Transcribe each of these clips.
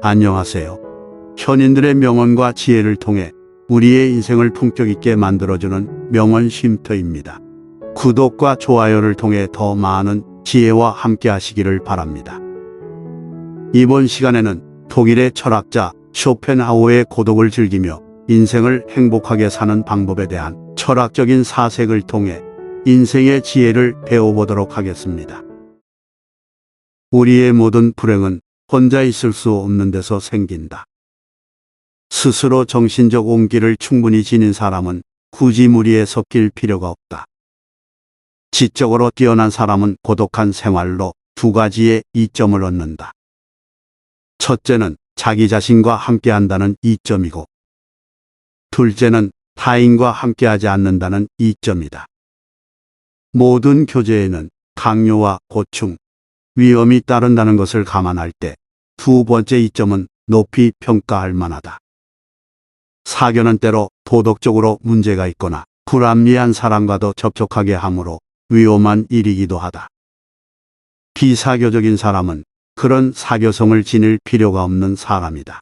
안녕하세요. 현인들의 명언과 지혜를 통해 우리의 인생을 품격 있게 만들어주는 명언 쉼터입니다. 구독과 좋아요를 통해 더 많은 지혜와 함께 하시기를 바랍니다. 이번 시간에는 독일의 철학자 쇼펜하우어의 고독을 즐기며 인생을 행복하게 사는 방법에 대한 철학적인 사색을 통해 인생의 지혜를 배워보도록 하겠습니다. 우리의 모든 불행은 혼자 있을 수 없는 데서 생긴다. 스스로 정신적 온기를 충분히 지닌 사람은 굳이 무리에 섞일 필요가 없다. 지적으로 뛰어난 사람은 고독한 생활로 두 가지의 이점을 얻는다. 첫째는 자기 자신과 함께한다는 이점이고, 둘째는 타인과 함께하지 않는다는 이점이다. 모든 교제에는 강요와 고충, 위험이 따른다는 것을 감안할 때 두 번째 이점은 높이 평가할 만하다. 사교는 때로 도덕적으로 문제가 있거나 불합리한 사람과도 접촉하게 하므로 위험한 일이기도 하다. 비사교적인 사람은 그런 사교성을 지닐 필요가 없는 사람이다.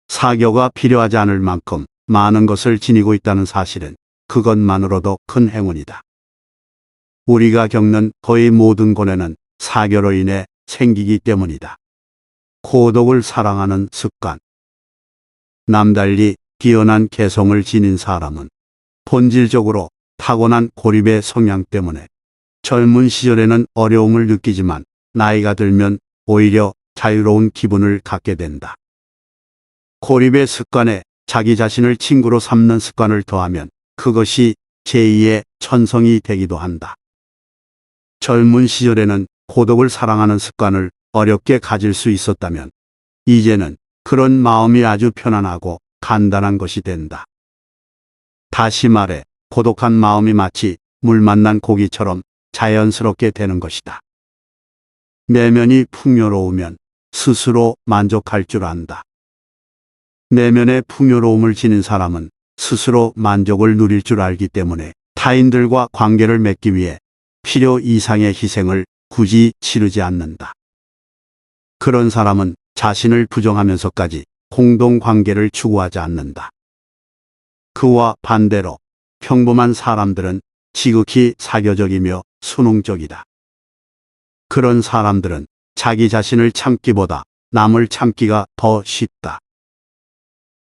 사교가 필요하지 않을 만큼 많은 것을 지니고 있다는 사실은 그것만으로도 큰 행운이다. 우리가 겪는 거의 모든 고뇌는 사교로 인해 생기기 때문이다. 고독을 사랑하는 습관. 남달리 뛰어난 개성을 지닌 사람은 본질적으로 타고난 고립의 성향 때문에 젊은 시절에는 어려움을 느끼지만 나이가 들면 오히려 자유로운 기분을 갖게 된다. 고립의 습관에 자기 자신을 친구로 삼는 습관을 더하면 그것이 제2의 천성이 되기도 한다. 젊은 시절에는 고독을 사랑하는 습관을 어렵게 가질 수 있었다면 이제는 그런 마음이 아주 편안하고 간단한 것이 된다. 다시 말해 고독한 마음이 마치 물 만난 고기처럼 자연스럽게 되는 것이다. 내면이 풍요로우면 스스로 만족할 줄 안다. 내면의 풍요로움을 지닌 사람은 스스로 만족을 누릴 줄 알기 때문에 타인들과 관계를 맺기 위해 필요 이상의 희생을 굳이 치르지 않는다. 그런 사람은 자신을 부정하면서까지 공동관계를 추구하지 않는다. 그와 반대로 평범한 사람들은 지극히 사교적이며 순응적이다. 그런 사람들은 자기 자신을 참기보다 남을 참기가 더 쉽다.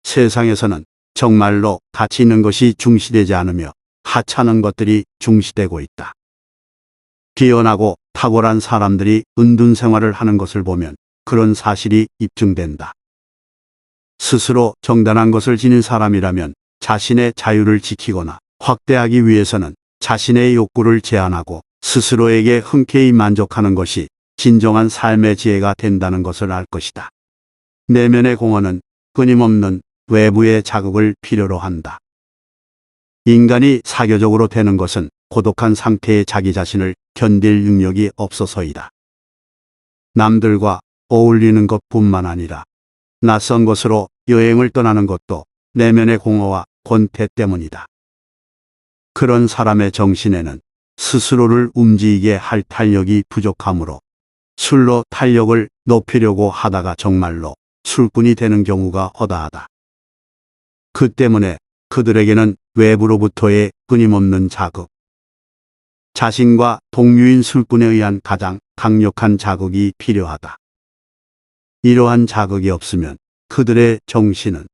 세상에서는 정말로 가치 있는 것이 중시되지 않으며 하찮은 것들이 중시되고 있다. 뛰어나고 탁월한 사람들이 은둔 생활을 하는 것을 보면 그런 사실이 입증된다. 스스로 정당한 것을 지닌 사람이라면 자신의 자유를 지키거나 확대하기 위해서는 자신의 욕구를 제한하고 스스로에게 흔쾌히 만족하는 것이 진정한 삶의 지혜가 된다는 것을 알 것이다. 내면의 공헌은 끊임없는 외부의 자극을 필요로 한다. 인간이 사교적으로 되는 것은 고독한 상태의 자기 자신을 견딜 능력이 없어서이다. 남들과 어울리는 것뿐만 아니라 낯선 곳으로 여행을 떠나는 것도 내면의 공허와 권태 때문이다. 그런 사람의 정신에는 스스로를 움직이게 할 탄력이 부족하므로 술로 탄력을 높이려고 하다가 정말로 술꾼이 되는 경우가 허다하다. 그 때문에 그들에게는 외부로부터의 끊임없는 자극, 자신과 동료인 술꾼에 의한 가장 강력한 자극이 필요하다. 이러한 자극이 없으면 그들의 정신은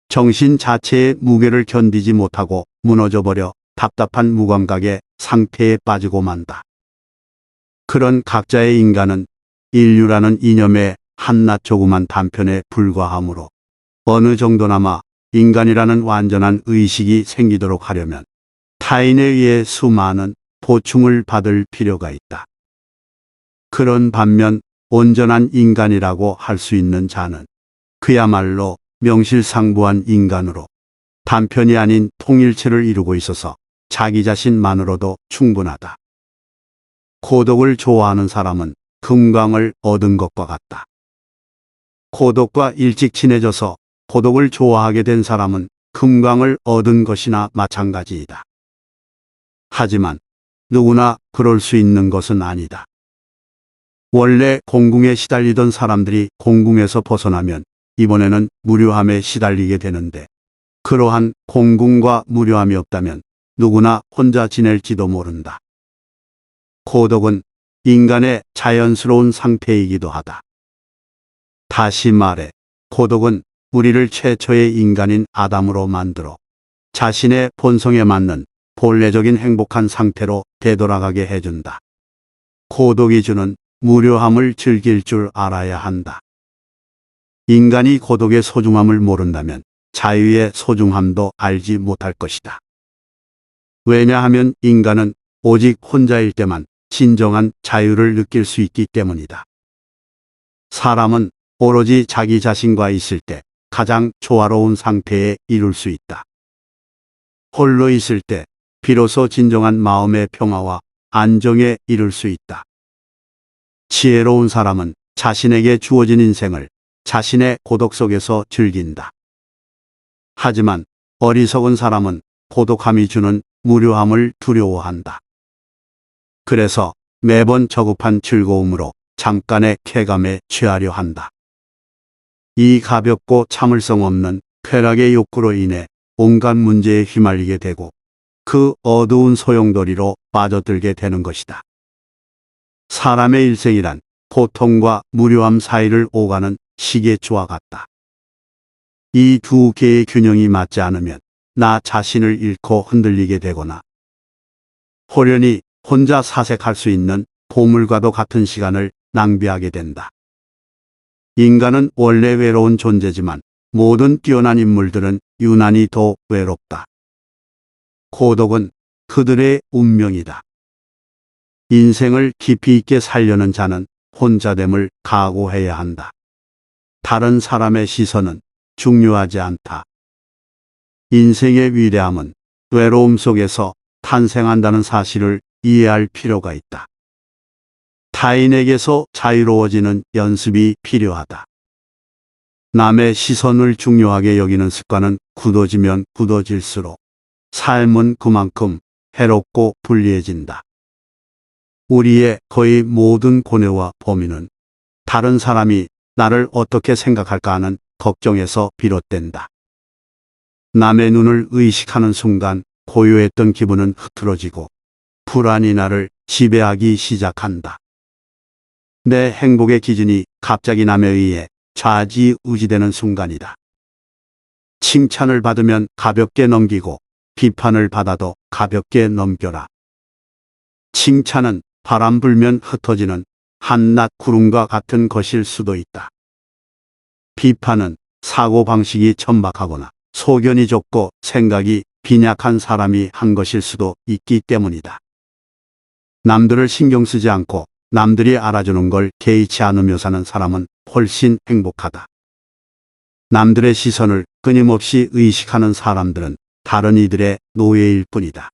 정신 자체의 무게를 견디지 못하고 무너져버려 답답한 무감각의 상태에 빠지고 만다. 그런 각자의 인간은 인류라는 이념의 한낱 조그만 단편에 불과하므로 어느 정도나마 인간이라는 완전한 의식이 생기도록 하려면 타인에 의해 수많은 보충을 받을 필요가 있다. 그런 반면 온전한 인간이라고 할 수 있는 자는 그야말로 명실상부한 인간으로 단편이 아닌 통일체를 이루고 있어서 자기 자신만으로도 충분하다. 고독을 좋아하는 사람은 금강을 얻은 것과 같다. 고독과 일찍 친해져서 고독을 좋아하게 된 사람은 금강을 얻은 것이나 마찬가지이다. 하지만 누구나 그럴 수 있는 것은 아니다. 원래 공궁에 시달리던 사람들이 공궁에서 벗어나면 이번에는 무료함에 시달리게 되는데, 그러한 공궁과 무료함이 없다면 누구나 혼자 지낼지도 모른다. 고독은 인간의 자연스러운 상태이기도 하다. 다시 말해, 고독은 우리를 최초의 인간인 아담으로 만들어 자신의 본성에 맞는 본래적인 행복한 상태로 되돌아가게 해준다. 고독이 주는 무료함을 즐길 줄 알아야 한다. 인간이 고독의 소중함을 모른다면 자유의 소중함도 알지 못할 것이다. 왜냐하면 인간은 오직 혼자일 때만 진정한 자유를 느낄 수 있기 때문이다. 사람은 오로지 자기 자신과 있을 때 가장 조화로운 상태에 이룰 수 있다. 홀로 있을 때 비로소 진정한 마음의 평화와 안정에 이룰 수 있다. 지혜로운 사람은 자신에게 주어진 인생을 자신의 고독 속에서 즐긴다. 하지만 어리석은 사람은 고독함이 주는 무료함을 두려워한다. 그래서 매번 저급한 즐거움으로 잠깐의 쾌감에 취하려 한다. 이 가볍고 참을성 없는 쾌락의 욕구로 인해 온갖 문제에 휘말리게 되고 그 어두운 소용돌이로 빠져들게 되는 것이다. 사람의 일생이란 고통과 무료함 사이를 오가는 시계추와 같다. 이 두 개의 균형이 맞지 않으면 나 자신을 잃고 흔들리게 되거나 호련히 혼자 사색할 수 있는 보물과도 같은 시간을 낭비하게 된다. 인간은 원래 외로운 존재지만 모든 뛰어난 인물들은 유난히 더 외롭다. 고독은 그들의 운명이다. 인생을 깊이 있게 살려는 자는 혼자됨을 각오해야 한다. 다른 사람의 시선은 중요하지 않다. 인생의 위대함은 외로움 속에서 탄생한다는 사실을 이해할 필요가 있다. 타인에게서 자유로워지는 연습이 필요하다. 남의 시선을 중요하게 여기는 습관은 굳어지면 굳어질수록 삶은 그만큼 해롭고 불리해진다. 우리의 거의 모든 고뇌와 범인은 다른 사람이 나를 어떻게 생각할까 하는 걱정에서 비롯된다. 남의 눈을 의식하는 순간 고요했던 기분은 흐트러지고 불안이 나를 지배하기 시작한다. 내 행복의 기준이 갑자기 남에 의해 좌지우지되는 순간이다. 칭찬을 받으면 가볍게 넘기고 비판을 받아도 가볍게 넘겨라. 칭찬은 바람 불면 흩어지는 한낱 구름과 같은 것일 수도 있다. 비판은 사고방식이 천박하거나 소견이 좁고 생각이 빈약한 사람이 한 것일 수도 있기 때문이다. 남들을 신경 쓰지 않고 남들이 알아주는 걸 개의치 않으며 사는 사람은 훨씬 행복하다. 남들의 시선을 끊임없이 의식하는 사람들은 다른 이들의 노예일 뿐이다.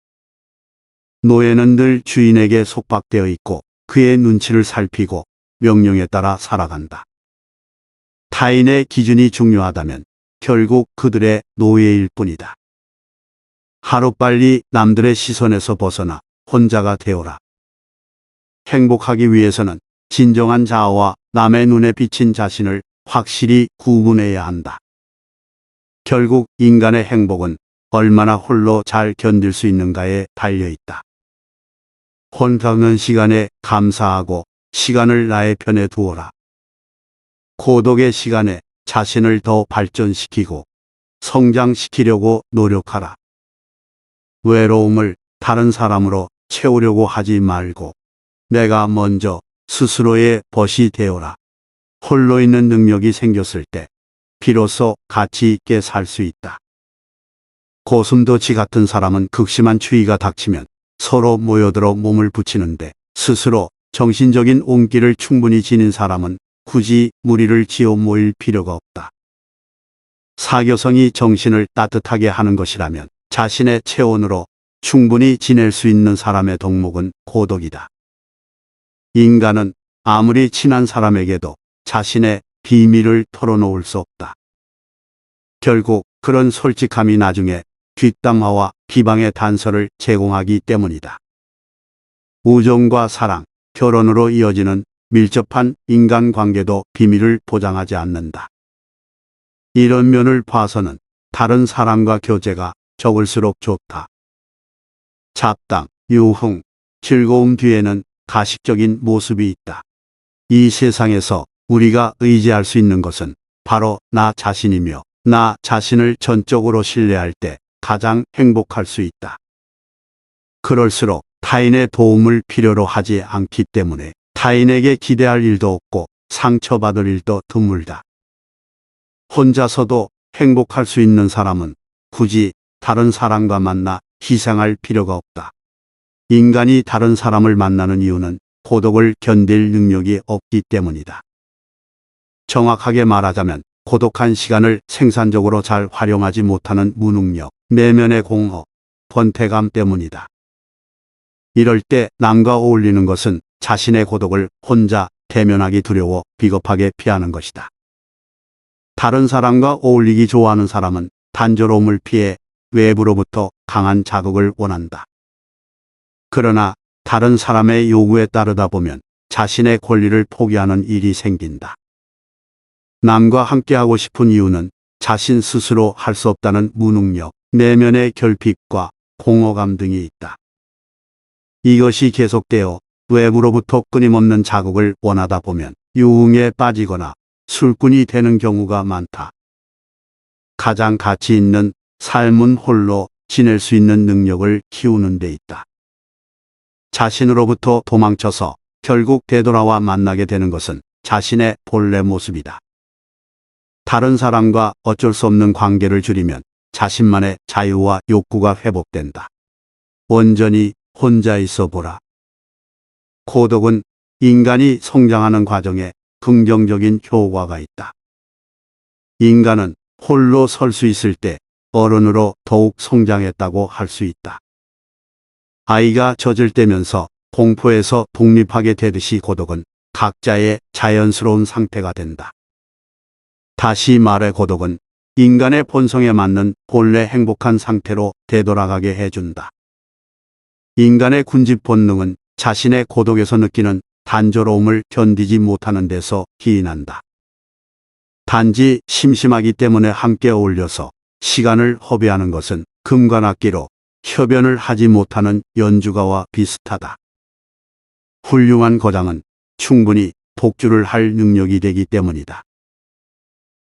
노예는 늘 주인에게 속박되어 있고 그의 눈치를 살피고 명령에 따라 살아간다. 타인의 기준이 중요하다면 결국 그들의 노예일 뿐이다. 하루빨리 남들의 시선에서 벗어나 혼자가 되어라. 행복하기 위해서는 진정한 자아와 남의 눈에 비친 자신을 확실히 구분해야 한다. 결국 인간의 행복은 얼마나 홀로 잘 견딜 수 있는가에 달려있다. 혼자는 시간에 감사하고 시간을 나의 편에 두어라. 고독의 시간에 자신을 더 발전시키고 성장시키려고 노력하라. 외로움을 다른 사람으로 채우려고 하지 말고 내가 먼저 스스로의 벗이 되어라. 홀로 있는 능력이 생겼을 때 비로소 가치 있게 살 수 있다. 고슴도치 같은 사람은 극심한 추위가 닥치면 서로 모여들어 몸을 붙이는데 스스로 정신적인 온기를 충분히 지닌 사람은 굳이 무리를 지어 모일 필요가 없다. 사교성이 정신을 따뜻하게 하는 것이라면 자신의 체온으로 충분히 지낼 수 있는 사람의 덕목은 고독이다. 인간은 아무리 친한 사람에게도 자신의 비밀을 털어놓을 수 없다. 결국 그런 솔직함이 나중에 뒷담화와 비방의 단서를 제공하기 때문이다. 우정과 사랑, 결혼으로 이어지는 밀접한 인간관계도 비밀을 보장하지 않는다. 이런 면을 봐서는 다른 사람과 교제가 적을수록 좋다. 잡담, 유흥, 즐거움 뒤에는 가식적인 모습이 있다. 이 세상에서 우리가 의지할 수 있는 것은 바로 나 자신이며 나 자신을 전적으로 신뢰할 때 가장 행복할 수 있다. 그럴수록 타인의 도움을 필요로 하지 않기 때문에 타인에게 기대할 일도 없고 상처받을 일도 드물다. 혼자서도 행복할 수 있는 사람은 굳이 다른 사람과 만나 희생할 필요가 없다. 인간이 다른 사람을 만나는 이유는 고독을 견딜 능력이 없기 때문이다. 정확하게 말하자면 고독한 시간을 생산적으로 잘 활용하지 못하는 무능력, 내면의 공허, 권태감 때문이다. 이럴 때 남과 어울리는 것은 자신의 고독을 혼자 대면하기 두려워 비겁하게 피하는 것이다. 다른 사람과 어울리기 좋아하는 사람은 단조로움을 피해 외부로부터 강한 자극을 원한다. 그러나 다른 사람의 요구에 따르다 보면 자신의 권리를 포기하는 일이 생긴다. 남과 함께하고 싶은 이유는 자신 스스로 할 수 없다는 무능력, 내면의 결핍과 공허감 등이 있다. 이것이 계속되어 외부로부터 끊임없는 자극을 원하다 보면 유흥에 빠지거나 술꾼이 되는 경우가 많다. 가장 가치 있는 삶은 홀로 지낼 수 있는 능력을 키우는 데 있다. 자신으로부터 도망쳐서 결국 되돌아와 만나게 되는 것은 자신의 본래 모습이다. 다른 사람과 어쩔 수 없는 관계를 줄이면 자신만의 자유와 욕구가 회복된다. 온전히 혼자 있어 보라. 고독은 인간이 성장하는 과정에 긍정적인 효과가 있다. 인간은 홀로 설 수 있을 때 어른으로 더욱 성장했다고 할 수 있다. 아이가 젖을 떼면서 공포에서 독립하게 되듯이 고독은 각자의 자연스러운 상태가 된다. 다시 말해 고독은 인간의 본성에 맞는 본래 행복한 상태로 되돌아가게 해준다. 인간의 군집 본능은 자신의 고독에서 느끼는 단조로움을 견디지 못하는 데서 기인한다. 단지 심심하기 때문에 함께 어울려서 시간을 허비하는 것은 금과 낫기로 협연을 하지 못하는 연주가와 비슷하다. 훌륭한 거장은 충분히 독주를 할 능력이 되기 때문이다.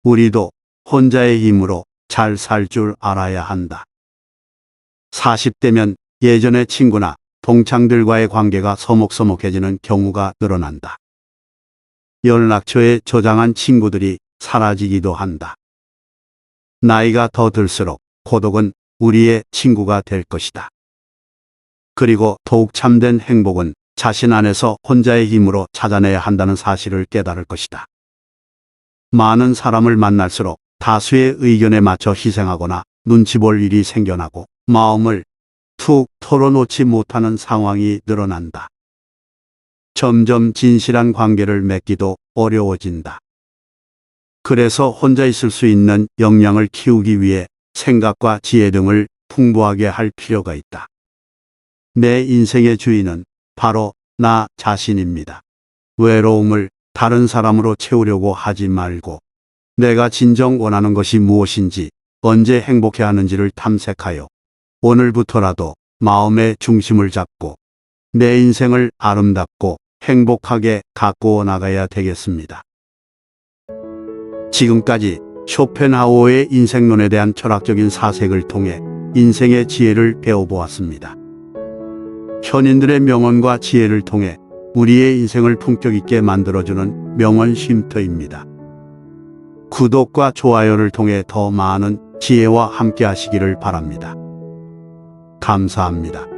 우리도 혼자의 힘으로 잘 살 줄 알아야 한다. 40대면 예전의 친구나 동창들과의 관계가 서먹서먹해지는 경우가 늘어난다. 연락처에 저장한 친구들이 사라지기도 한다. 나이가 더 들수록 고독은 우리의 친구가 될 것이다. 그리고 더욱 참된 행복은 자신 안에서 혼자의 힘으로 찾아내야 한다는 사실을 깨달을 것이다. 많은 사람을 만날수록 다수의 의견에 맞춰 희생하거나 눈치 볼 일이 생겨나고 마음을 툭 털어놓지 못하는 상황이 늘어난다. 점점 진실한 관계를 맺기도 어려워진다. 그래서 혼자 있을 수 있는 역량을 키우기 위해 생각과 지혜 등을 풍부하게 할 필요가 있다. 내 인생의 주인은 바로 나 자신입니다. 외로움을 다른 사람으로 채우려고 하지 말고 내가 진정 원하는 것이 무엇인지 언제 행복해하는지를 탐색하여 오늘부터라도 마음의 중심을 잡고 내 인생을 아름답고 행복하게 가꾸어 나가야 되겠습니다. 지금까지 쇼펜하우어의 인생론에 대한 철학적인 사색을 통해 인생의 지혜를 배워보았습니다. 현인들의 명언과 지혜를 통해 우리의 인생을 품격 있게 만들어주는 명언 쉼터입니다. 구독과 좋아요를 통해 더 많은 지혜와 함께 하시기를 바랍니다. 감사합니다.